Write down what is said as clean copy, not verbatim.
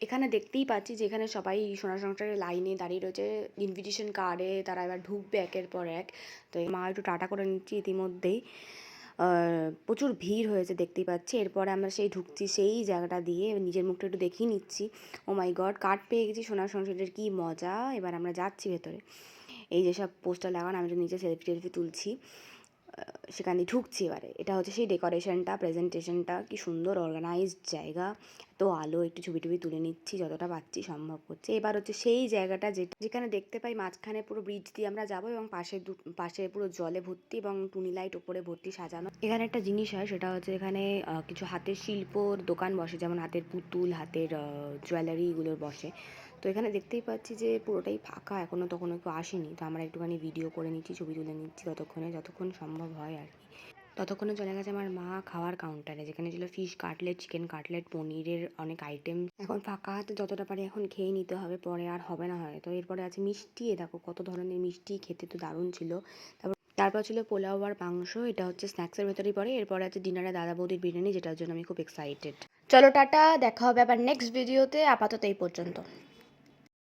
এখানে দেখতেই পাচ্ছি যে এখানে সবাই সোনার সংসারের লাইনে দাঁড়িয়ে রয়েছে ইনভিটেশন কার্ডে, তারা এবার ঢুকবে একের পর এক। তো মা একটু টাটা করে নিচ্ছি ইতিমধ্যেই। প্রচুর ভিড় হয়েছে দেখতেই পাচ্ছি। এরপরে আমরা সেই ঢুকছি সেই জায়গাটা দিয়ে, নিজের মুখটা একটু দেখিয়ে নিচ্ছি। ও মাই গড, কার্ড পেয়ে গেছি, সোনার সংসারের কী মজা। এবার আমরা যাচ্ছি ভেতরে। এই যেসব পোস্টার লাগানো, আমি তো নিচে সেলফি টেলফি তুলছি, সেখানে ঢুকছি এবারে। এটা হচ্ছে সেই ডেকোরেশনটা, প্রেজেন্টেশনটা, কি সুন্দর অর্গানাইজড জায়গা, এত আলো, একটু ছবি টবি তুলে নিচ্ছি যতটা পাচ্ছি সম্ভব হচ্ছে। এবার হচ্ছে সেই জায়গাটা যেখানে দেখতে পাই মাঝখানে পুরো ব্রিজ দিয়ে আমরা যাবো এবং পাশে পুরো জলে ভর্তি এবং টুনি লাইট ওপরে ভর্তি সাজানো। এখানে একটা জিনিস হয়, সেটা হচ্ছে এখানে কিছু হাতের শিল্পর দোকান বসে, যেমন হাতের পুতুল, হাতের জুয়েলারি, এগুলোর বসে। তো এখানে দেখতেই পাচ্ছি যে পুরোটাই ফাঁকা, এখনও তখনও কেউ আসেনি। তো আমরা একটুখানি ভিডিও করে নিচ্ছি, ছবি তুলে নিচ্ছি যতক্ষণ সম্ভব হয় আর কি। ততক্ষণে চলে গেছে আমার মা খাওয়ার কাউন্টারে, যেখানে ছিল ফিশ কাটলেট, চিকেন কাটলেট, পনিরের অনেক আইটেম। এখন ফাঁকা হাতে যতটা পারি এখন খেয়ে নিতে হবে, পরে আর হবে না হয়। তো এরপরে আছে মিষ্টি, এ দেখো কত ধরনের মিষ্টি, খেতে তো দারুণ ছিল। তারপর ছিল পোলাও আর মাংস, এটা হচ্ছে স্ন্যাক্সের ভেতরেই পড়ে। এরপরে আছে ডিনারে দাদা বৌদির বিরিয়ানি, যেটার জন্য আমি খুব এক্সাইটেড। চলো টাটা, দেখা হবে আবার নেক্সট ভিডিওতে, আপাতত এই পর্যন্ত।